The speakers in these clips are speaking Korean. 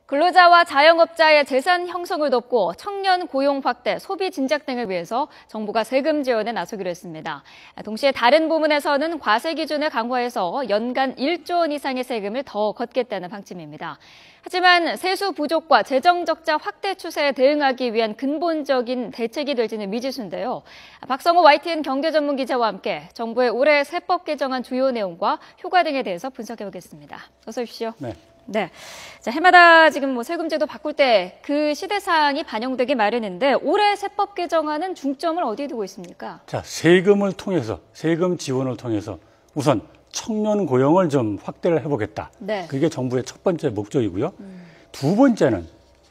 근로자와 자영업자의 재산 형성을 돕고 청년 고용 확대, 소비 진작 등을 위해서 정부가 세금 지원에 나서기로 했습니다. 동시에 다른 부문에서는 과세 기준을 강화해서 연간 1조 원 이상의 세금을 더 걷겠다는 방침입니다. 하지만 세수 부족과 재정 적자 확대 추세에 대응하기 위한 근본적인 대책이 될지는 미지수인데요. 박성호 YTN 경제전문기자와 함께 정부의 올해 세법 개정안 주요 내용과 효과 등에 대해서 분석해보겠습니다. 어서 오십시오. 네. 자, 해마다 지금 세금제도 바꿀 때 그 시대사항이 반영되기 마련인데 올해 세법 개정안은 중점을 어디에 두고 있습니까? 자, 세금을 통해서, 세금 지원을 통해서 우선 청년 고용을 좀 확대를 해보겠다. 네. 그게 정부의 첫 번째 목적이고요. 두 번째는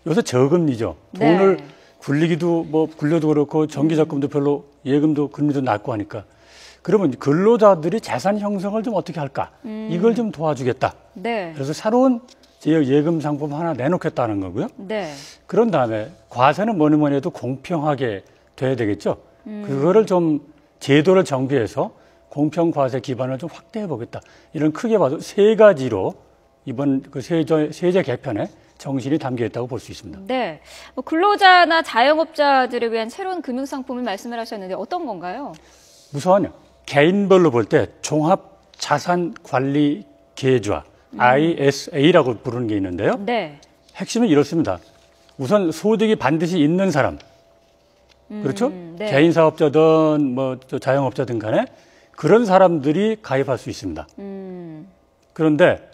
요새 저금리죠. 돈을 굴리기도 굴려도 그렇고 정기적금도 별로 예금도 금리도 낮고 하니까 그러면 근로자들이 재산 형성을 좀 어떻게 할까? 이걸 좀 도와주겠다. 네. 그래서 새로운 예금 상품 하나 내놓겠다는 거고요. 네. 그런 다음에 과세는 뭐니 해도 공평하게 돼야 되겠죠. 그거를 좀 제도를 정비해서 공평 과세 기반을 좀 확대해 보겠다. 이런 크게 봐도 세 가지로 이번 그 세제 개편에 정신이 담겨 있다고 볼 수 있습니다. 네. 근로자나 자영업자들을 위한 새로운 금융 상품을 말씀을 하셨는데 어떤 건가요? 우선 개인별로 볼 때 종합자산관리계좌 ISA라고 부르는 게 있는데요. 네. 핵심은 이렇습니다. 우선 소득이 반드시 있는 사람, 그렇죠? 네. 개인 사업자든 자영업자든 간에 그런 사람들이 가입할 수 있습니다. 그런데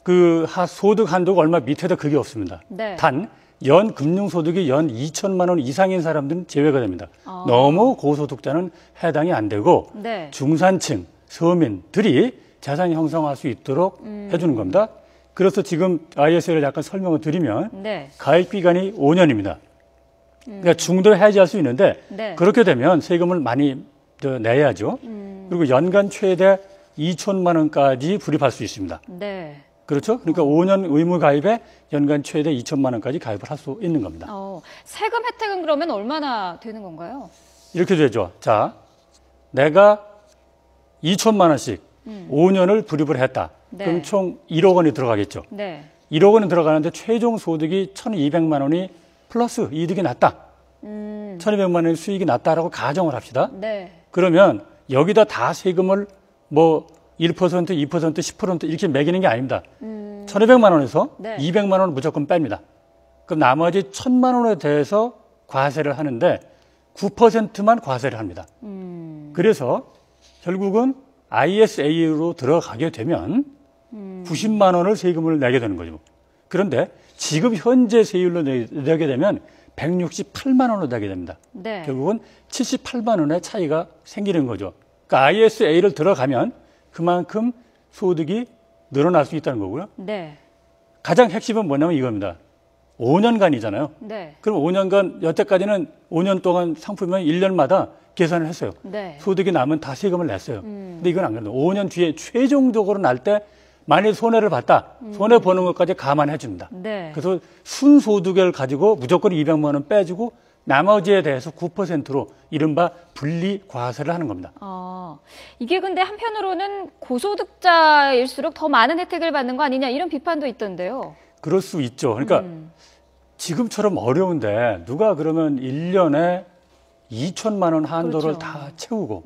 그 소득 한도가 얼마 밑에도 그게 없습니다. 네. 단 연 금융소득이 연 2천만 원 이상인 사람들은 제외가 됩니다. 너무 고소득자는 해당이 안 되고 네. 중산층, 서민들이 재산 형성할 수 있도록 해주는 겁니다. 그래서 지금 ISA를 약간 설명을 드리면 네. 가입 기간이 5년입니다. 그러니까 중도를 해지할 수 있는데 네. 그렇게 되면 세금을 많이 내야죠. 그리고 연간 최대 2천만 원까지 불입할 수 있습니다. 네. 그렇죠? 그러니까 5년 의무 가입에 연간 최대 2천만 원까지 가입을 할 수 있는 겁니다. 세금 혜택은 그러면 얼마나 되는 건가요? 이렇게 되죠. 자, 내가 2천만 원씩 5년을 불입을 했다. 네. 그럼 총 1억 원이 들어가겠죠. 네. 1억 원이 들어가는데 최종 소득이 1,200만 원이 플러스 이득이 났다. 1,200만 원의 수익이 났다라고 가정을 합시다. 네. 그러면 여기다 다 세금을 1%, 2%, 10% 이렇게 매기는 게 아닙니다. 1,200만 원에서 네. 200만 원을 무조건 뺍니다. 그럼 나머지 1,000만 원에 대해서 과세를 하는데 9%만 과세를 합니다. 그래서 결국은 ISA로 들어가게 되면 90만 원을 세금을 내게 되는 거죠. 그런데 지금 현재 세율로 내게 되면 168만 원으로 내게 됩니다. 네. 결국은 78만 원의 차이가 생기는 거죠. 그러니까 ISA를 들어가면 그만큼 소득이 늘어날 수 있다는 거고요. 네. 가장 핵심은 뭐냐면 이겁니다. 5년간이잖아요. 네. 그럼 5년간, 여태까지는 5년 동안 상품이면 1년마다 계산을 했어요. 네. 소득이 나면 다 세금을 냈어요. 근데 이건 안 그래요. 5년 뒤에 최종적으로 날 때 만일 손해를 봤다. 손해 보는 것까지 감안해 줍니다. 네. 그래서 순소득을 가지고 무조건 200만 원 빼주고 나머지에 대해서 9%로 이른바 분리과세를 하는 겁니다. 이게 근데 한편으로는 고소득자일수록 더 많은 혜택을 받는 거 아니냐 이런 비판도 있던데요. 그럴 수 있죠. 그러니까 지금처럼 어려운데 누가 그러면 1년에 2천만 원 한도를 그렇죠. 다 채우고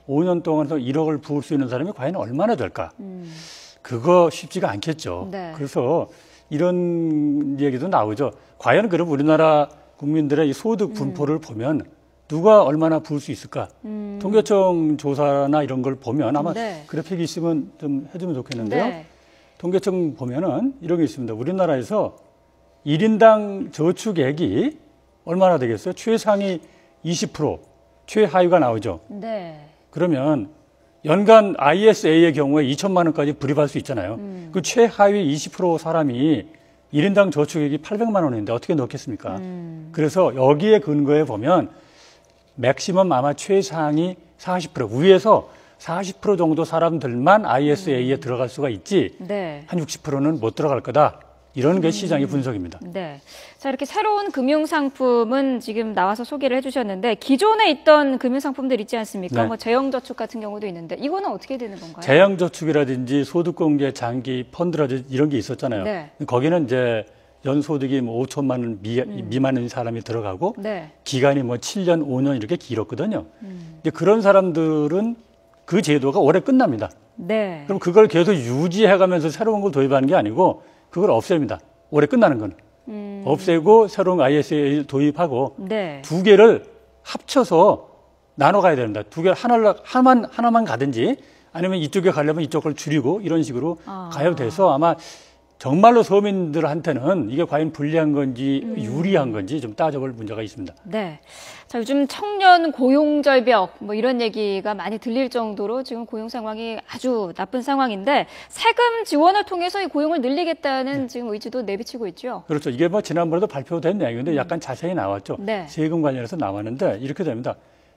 5년 동안에서 1억을 부을 수 있는 사람이 과연 얼마나 될까? 그거 쉽지가 않겠죠. 네. 그래서 이런 얘기도 나오죠. 과연 그럼 우리나라 국민들의 이 소득 분포를 보면 누가 얼마나 부을 수 있을까? 통계청 조사나 이런 걸 보면 아마 네. 그래픽이 있으면 좀 해주면 좋겠는데요. 네. 통계청 보면은 이런 게 있습니다. 우리나라에서 1인당 저축액이 얼마나 되겠어요? 최상위 20%, 최하위가 나오죠. 네. 그러면 연간 ISA의 경우에 2천만 원까지 불입할 수 있잖아요. 그 최하위 20% 사람이 1인당 저축액이 800만 원인데 어떻게 넣겠습니까? 그래서 여기에 근거해 보면 맥시멈 아마 최상위 40% 위에서 40% 정도 사람들만 ISA에 들어갈 수가 있지 네. 한 60%는 못 들어갈 거다. 이런 게 시장의 분석입니다. 네. 자, 이렇게 새로운 금융상품은 지금 나와서 소개를 해주셨는데 기존에 있던 금융상품들 있지 않습니까? 네. 재형저축 같은 경우도 있는데 이거는 어떻게 되는 건가요? 재형저축이라든지 소득공제 장기 펀드라든지 이런 게 있었잖아요. 네. 거기는 이제 연소득이 뭐 5천만 원 미만인 사람이 들어가고 네. 기간이 뭐 7년, 5년 이렇게 길었거든요. 근데 그런 사람들은 그 제도가 올해 끝납니다. 네. 그럼 그걸 계속 유지해가면서 새로운 걸 도입하는 게 아니고 그걸 없앱니다. 올해 끝나는 건. 없애고 새로운 ISA를 도입하고 네. 두 개를 합쳐서 나눠 가야 됩니다. 두 개 하나만 가든지 아니면 이쪽에 가려면 이쪽을 줄이고 이런 식으로 가야 돼서 아마 정말로 서민들한테는 이게 과연 불리한 건지 유리한 건지 좀 따져볼 문제가 있습니다. 네. 자, 요즘 청년 고용 절벽 뭐 이런 얘기가 많이 들릴 정도로 지금 고용 상황이 아주 나쁜 상황인데 세금 지원을 통해서 이 고용을 늘리겠다는 지금 의지도 내비치고 있죠. 그렇죠. 이게 뭐 지난번에도 발표된 내용인데 약간 자세히 나왔죠. 네. 세금 관련해서 나왔는데 이렇게 됩니다.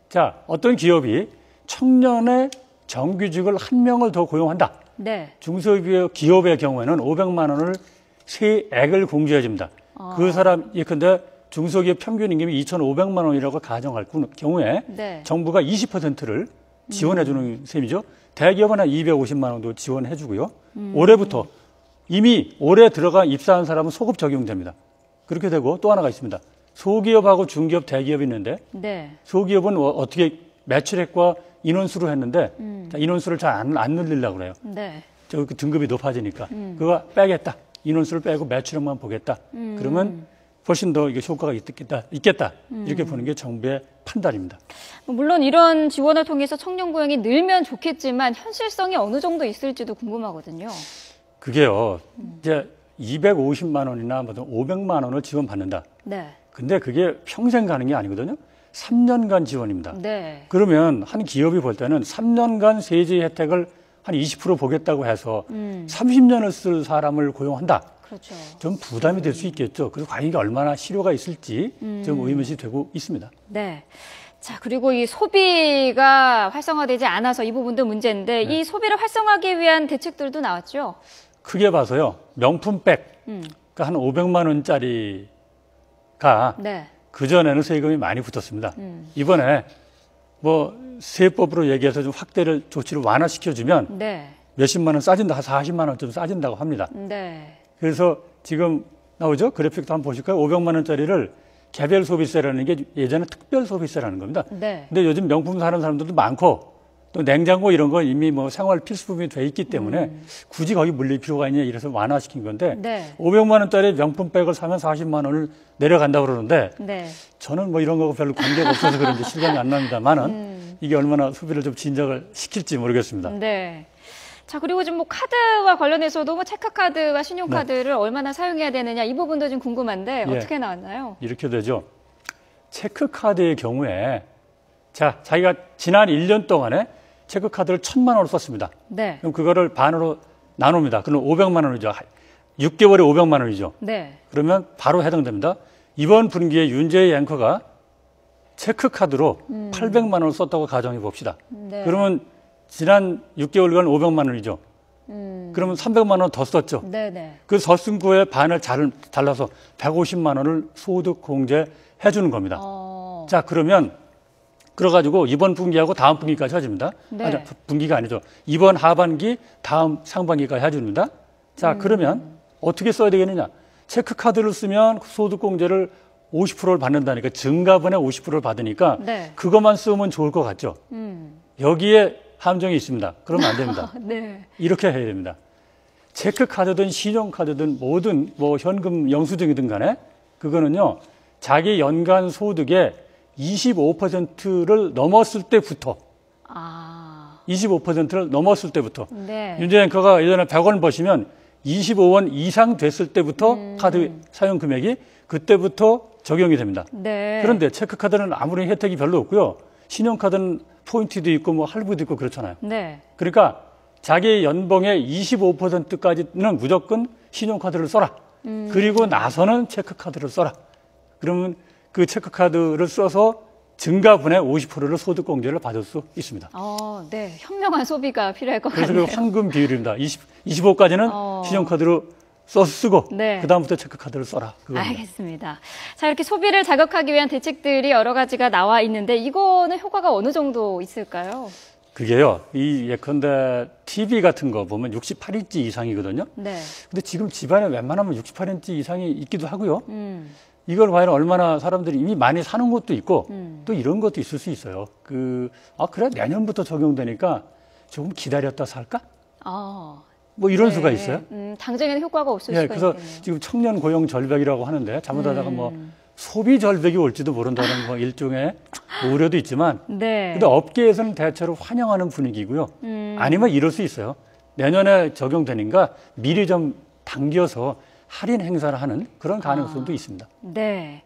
자, 어떤 기업이 청년의 정규직을 한 명을 더 고용한다. 네. 중소기업의 경우에는 500만 원을 세액을 공제해 줍니다. 그 사람 예컨대 중소기업 평균 임금이 2,500만 원이라고 가정할 경우에 네. 정부가 20%를 지원해 주는 셈이죠. 대기업은 한 250만 원도 지원해 주고요. 올해부터 이미 올해 들어가 입사한 사람은 소급 적용됩니다. 그렇게 되고 또 하나가 있습니다. 소기업하고 중기업, 대기업이 있는데 네. 소기업은 어떻게 매출액과 인원수로 했는데 자, 인원수를 잘 안 늘리려고 그래요. 네. 저 등급이 높아지니까 그거 빼겠다. 인원수를 빼고 매출액만 보겠다. 그러면 훨씬 더 이게 효과가 있겠다. 이렇게 보는 게 정부의 판단입니다. 물론 이런 지원을 통해서 청년 고용이 늘면 좋겠지만 현실성이 어느 정도 있을지도 궁금하거든요. 그게요. 이제 250만 원이나 뭐 500만 원을 지원받는다. 네. 근데 그게 평생 가는 게 아니거든요. 3년간 지원입니다. 네. 그러면 한 기업이 볼 때는 3년간 세제 혜택을 한 20% 보겠다고 해서 30년을 쓸 사람을 고용한다. 그렇죠. 좀 부담이 될 수 있겠죠. 그래서 과연 이게 얼마나 실효가 있을지 좀 의문이 되고 있습니다. 네. 자, 그리고 이 소비가 활성화되지 않아서 이 부분도 문제인데 네. 이 소비를 활성화하기 위한 대책들도 나왔죠. 크게 봐서요. 명품백, 그러니까 한 500만 원짜리가 네. 그전에는 세금이 많이 붙었습니다. 이번에 뭐 세법으로 얘기해서 좀 확대를 조치를 완화시켜주면 네. 몇십만 원 싸진다, 한 40만 원 좀 싸진다고 합니다. 네. 그래서 지금 나오죠? 그래픽도 한번 보실까요? 500만 원짜리를 개별 소비세라는 게 예전에 특별 소비세라는 겁니다. 네. 근데 요즘 명품 사는 사람들도 많고 또 냉장고 이런 거 이미 뭐 생활 필수품이 돼 있기 때문에 굳이 거기 물릴 필요가 있냐 이래서 완화시킨 건데 네. 500만 원짜리 명품백을 사면 40만 원을 내려간다고 그러는데 네. 저는 뭐 이런 거하고 별로 관계가 없어서 그런지 실감이 안 납니다만은 이게 얼마나 소비를 좀 진작을 시킬지 모르겠습니다. 네. 자, 그리고 지금 뭐 카드와 관련해서도 뭐 체크카드와 신용카드를 얼마나 사용해야 되느냐 이 부분도 좀 궁금한데 예. 어떻게 나왔나요? 이렇게 되죠. 체크카드의 경우에 자, 자기가 지난 1년 동안에 체크카드를 1,000만 원을 썼습니다. 네. 그럼 그거를 반으로 나눕니다. 그럼 500만 원이죠. 6개월에 500만 원이죠. 네. 그러면 바로 해당됩니다. 이번 분기에 윤재희 앵커가 체크카드로 800만 원을 썼다고 가정해 봅시다. 네. 그러면 지난 6개월간 500만 원이죠. 그러면 300만 원 더 썼죠. 네네. 그 썼은 거에 반을 잘라서 150만 원을 소득 공제해 주는 겁니다. 자, 그러면 그래가지고 이번 분기하고 다음 분기까지 해줍니다. 네. 아니, 분기가 아니죠. 이번 하반기, 다음 상반기까지 해줍니다. 자, 그러면 어떻게 써야 되겠느냐? 체크카드를 쓰면 소득공제를 50%를 받는다니까 증가분의 50%를 받으니까 네. 그것만 쓰면 좋을 것 같죠. 여기에 함정이 있습니다. 그러면 안 됩니다. 네. 이렇게 해야 됩니다. 체크카드든 신용카드든 모든 뭐 현금 영수증이든 간에 그거는요. 자기 연간 소득의 25%를 넘었을 때부터 25%를 넘었을 때부터 네. 윤재 앵커가 예전에 100원 버시면 25원 이상 됐을 때부터 카드 사용 금액이 그때부터 적용이 됩니다. 네. 그런데 체크카드는 아무리 혜택이 별로 없고요. 신용카드는 포인트도 있고 뭐 할부도 있고 그렇잖아요. 네. 그러니까 자기 연봉의 25%까지는 무조건 신용카드를 써라. 그리고 나서는 체크카드를 써라. 그러면 그 체크카드를 써서 증가분의 50%를 소득공제를 받을 수 있습니다. 네. 현명한 소비가 필요할 것 그래서 같네요. 그 황금 비율입니다. 25까지는 신용카드로 쓰고 네. 그다음부터 체크카드를 써라. 그겁니다. 알겠습니다. 자, 이렇게 소비를 자극하기 위한 대책들이 여러 가지가 나와 있는데 이거는 효과가 어느 정도 있을까요? 그게요. 이 예컨대 TV 같은 거 보면 68인치 이상이거든요. 네. 근데 지금 집안에 웬만하면 68인치 이상이 있기도 하고요. 이걸 과연 얼마나 사람들이 이미 많이 사는 것도 있고 또 이런 것도 있을 수 있어요. 그래 내년부터 적용되니까 조금 기다렸다 살까? 뭐 이런 네. 수가 있어요. 당장에는 효과가 없을 예, 수가 그래서 있겠네요. 지금 청년 고용 절벽이라고 하는데 잘못하다가 뭐 소비 절벽이 올지도 모른다는 뭐 일종의 우려도 있지만, 네. 근데 업계에서는 대체로 환영하는 분위기고요. 아니면 이럴 수 있어요. 내년에 적용되니까 미리 좀 당겨서 할인 행사를 하는 그런 가능성도 있습니다. 네.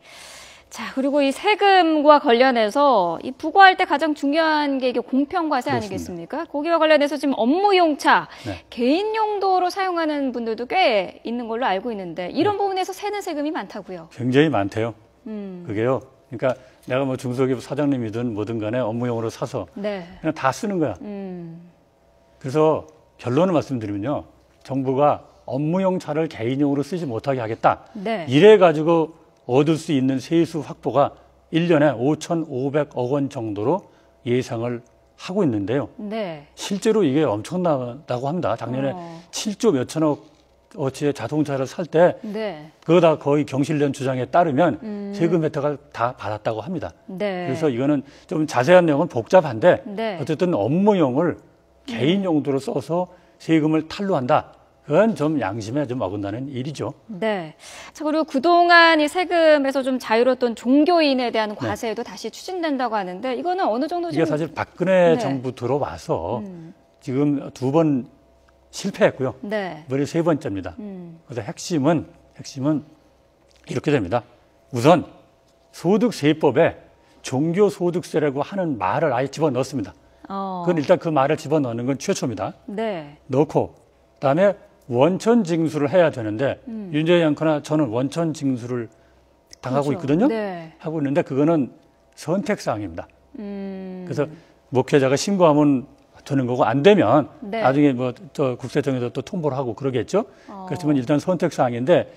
자, 그리고 이 세금과 관련해서 이 부과할 때 가장 중요한 게 이게 공평과세 아니겠습니까? 거기와 관련해서 지금 업무용차, 네. 개인 용도로 사용하는 분들도 꽤 있는 걸로 알고 있는데 이런 부분에서 세는 세금이 많다고요. 굉장히 많대요. 그게요. 그러니까 내가 뭐 중소기업 사장님이든 뭐든 간에 업무용으로 사서 네. 그냥 다 쓰는 거야. 그래서 결론을 말씀드리면요. 정부가 업무용 차를 개인용으로 쓰지 못하게 하겠다. 네. 이래 가지고 얻을 수 있는 세수 확보가 1년에 5,500억 원 정도로 예상을 하고 있는데요. 네. 실제로 이게 엄청나다고 합니다. 작년에 7조 몇천억 어치의 자동차를 살 때 네. 그거 다 거의 경실련 주장에 따르면 세금 혜택을 다 받았다고 합니다. 네. 그래서 이거는 좀 자세한 내용은 복잡한데 네. 어쨌든 업무용을 개인 용도로 써서 세금을 탈루한다. 그건 좀 양심에 좀 어긋나는 일이죠. 네. 자, 그리고 그동안 이 세금에서 좀 자유로웠던 종교인에 대한 과세도 다시 추진된다고 하는데 이거는 어느 정도 이게 지금 사실 박근혜 네. 정부 들어와서 지금 2번 실패했고요. 네. 이번에 3번째입니다. 그래서 핵심은 이렇게 됩니다. 우선 소득세법에 종교소득세라고 하는 말을 아예 집어넣습니다. 그건 일단 그 말을 집어넣는 건 최초입니다. 네. 넣고 그다음에 원천 징수를 해야 되는데 윤재희 앵커나 저는 원천 징수를 당하고 그렇죠. 있거든요. 네. 하고 있는데 그거는 선택사항입니다. 그래서 목회자가 신고하면 되는 거고 안 되면 네. 나중에 뭐 저 국세청에서 또 통보를 하고 그러겠죠. 그렇지만 일단 선택사항인데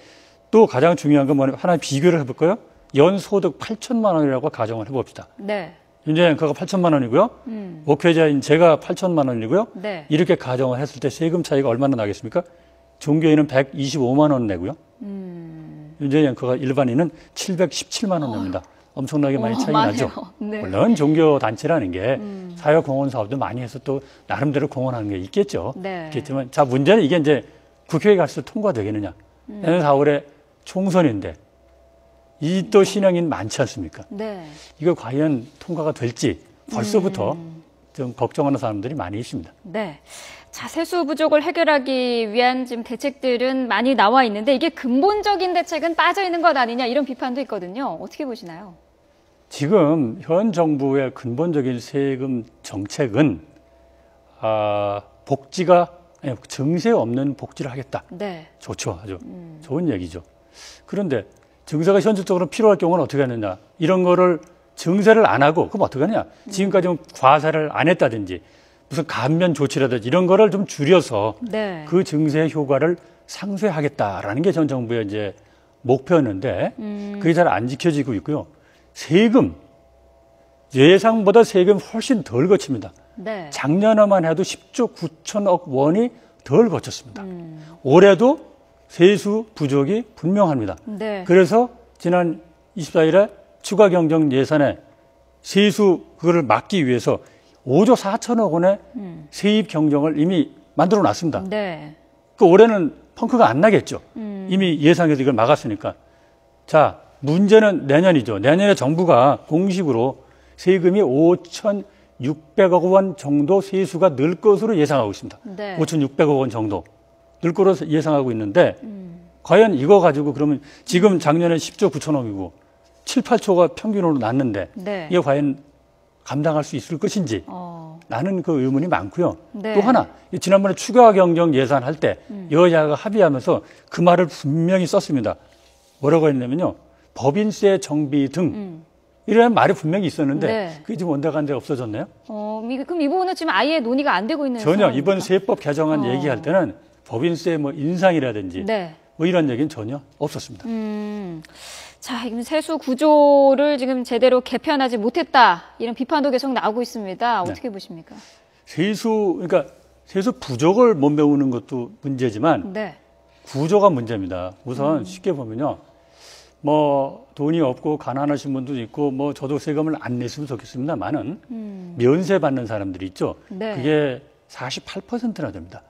또 가장 중요한 건 뭐냐면 하나 비교를 해볼까요? 연소득 8천만 원이라고 가정을 해봅시다. 네. 윤재희 앵커가 8천만 원이고요. 목회자인 제가 8천만 원이고요. 네. 이렇게 가정을 했을 때 세금 차이가 얼마나 나겠습니까? 종교인은 125만 원 내고요. 윤재희 앵커가 일반인은 717만 원 냅니다. 엄청나게 많이 차이 나죠. 네. 물론 종교 단체라는 게 사회 공헌 사업도 많이 해서 또 나름대로 공헌하는 게 있겠죠. 네. 있겠지만 자 문제는 이게 이제 국회에 가서 통과되겠느냐. 내년 4월에 총선인데 이 또 신앙인 많지 않습니까? 네. 이거 과연 통과가 될지 벌써부터 좀 걱정하는 사람들이 많이 있습니다. 네. 자, 세수 부족을 해결하기 위한 지금 대책들은 많이 나와 있는데 이게 근본적인 대책은 빠져 있는 것 아니냐 이런 비판도 있거든요. 어떻게 보시나요? 지금 현 정부의 근본적인 세금 정책은 증세 없는 복지를 하겠다. 네. 좋죠. 아주 좋은 얘기죠. 그런데 증세가 현실적으로 필요할 경우는 어떻게 하느냐. 이런 거를 증세를 안 하고 그럼 어떻게 하느냐. 지금까지 과세를 안 했다든지 무슨 감면 조치라든지 이런 거를 좀 줄여서 네. 그 증세의 효과를 상쇄하겠다라는 게 전 정부의 이제 목표였는데 그게 잘 안 지켜지고 있고요. 세금, 예상보다 세금 훨씬 덜 거칩니다. 네. 작년에만 해도 10조 9천억 원이 덜 거쳤습니다. 올해도 세수 부족이 분명합니다. 네. 그래서 지난 24일에 추가 경정 예산에 세수 그거를 막기 위해서 5조 4천억 원의 세입 경정을 이미 만들어 놨습니다. 네. 그 올해는 펑크가 안 나겠죠. 이미 예상해서 이걸 막았으니까. 자, 문제는 내년이죠. 내년에 정부가 공식으로 세금이 5,600억 원 정도 세수가 늘 것으로 예상하고 있습니다. 네. 5,600억 원 정도 늘 거로 예상하고 있는데 과연 이거 가지고 그러면 지금 작년에 10조 9천억이고 7, 8초가 평균으로 났는데 네. 이게 과연 감당할 수 있을 것인지 나는 그 의문이 많고요. 네. 또 하나 지난번에 추가 경정 예산할 때 여야가 합의하면서 그 말을 분명히 썼습니다. 뭐라고 했냐면요. 법인세 정비 등 이런 말이 분명히 있었는데 네. 그게 지금 온데간데 없어졌네요. 그럼 이 부분은 지금 아예 논의가 안 되고 있는 전혀 상황입니까? 이번 세법 개정안 얘기할 때는 법인세 뭐 인상이라든지 네. 뭐 이런 얘기는 전혀 없었습니다. 자, 지금 세수 구조를 지금 제대로 개편하지 못했다 이런 비판도 계속 나오고 있습니다. 어떻게 보십니까? 그러니까 세수 부족을 못 배우는 것도 문제지만 네. 구조가 문제입니다. 우선 쉽게 보면요. 뭐 돈이 없고 가난하신 분도 있고 뭐 저도 세금을 안 냈으면 좋겠습니다만은 면세 받는 사람들이 있죠. 네. 그게 48%나 됩니다.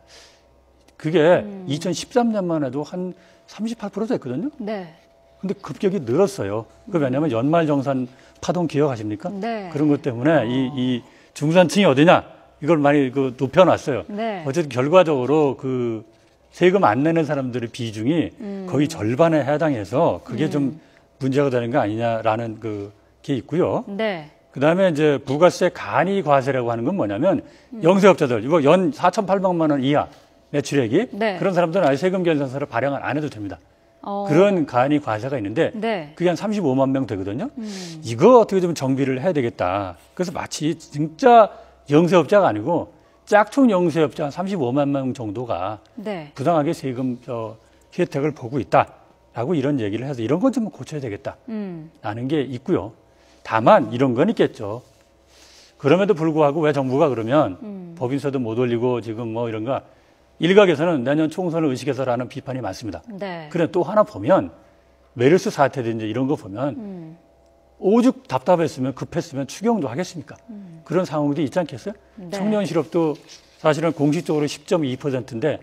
그게 2013년만 해도 한 38% 됐거든요. 네. 근데 급격히 늘었어요. 그 왜냐하면 연말정산 파동 기억하십니까? 네. 그런 것 때문에 이 중산층이 어디냐 이걸 많이 높여놨어요. 네. 어쨌든 결과적으로 그 세금 안 내는 사람들의 비중이 거의 절반에 해당해서 그게 좀 문제가 되는 거 아니냐라는 게 있고요. 네. 그다음에 이제 부가세 간이 과세라고 하는 건 뭐냐면 영세업자들 이거 연 4,800만 원 이하 매출액이 네. 그런 사람들은 아예 세금 계산서를 발행을 안 해도 됩니다. 어. 그런 간이 과세가 있는데 네. 그게 한 35만 명 되거든요. 이거 어떻게 좀 정비를 해야 되겠다. 그래서 마치 진짜 영세업자가 아니고 짝퉁 영세업자 35만 명 정도가 네. 부당하게 세금 혜택을 보고 있다라고 이런 얘기를 해서 이런 건 좀 고쳐야 되겠다라는 게 있고요. 다만 이런 건 있겠죠. 그럼에도 불구하고 왜 정부가 그러면 법인세도 못 올리고 지금 뭐 이런가 일각에서는 내년 총선을 의식해서라는 비판이 많습니다. 네. 그래 또 하나 보면 메르스 사태든지 이런 거 보면 오죽 답답했으면 급했으면 추경도 하겠습니까? 그런 상황도 있지 않겠어요? 네. 청년 실업도 사실은 공식적으로 10.2%인데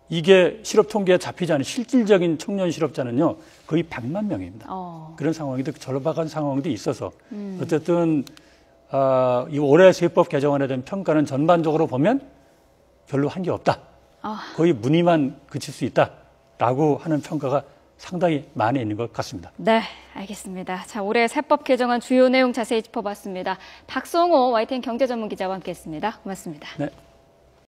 이게 실업 통계에 잡히지 않은 실질적인 청년 실업자는요 거의 100만 명입니다. 그런 상황인데 절박한 상황도 있어서 어쨌든 이 올해 세법 개정안에 대한 평가는 전반적으로 보면 별로 한 게 없다. 거의 문의만 그칠 수 있다라고 하는 평가가 상당히 많이 있는 것 같습니다. 네, 알겠습니다. 자, 올해 세법 개정안 주요 내용 자세히 짚어봤습니다. 박성호 YTN 경제전문기자와 함께했습니다. 고맙습니다. 네.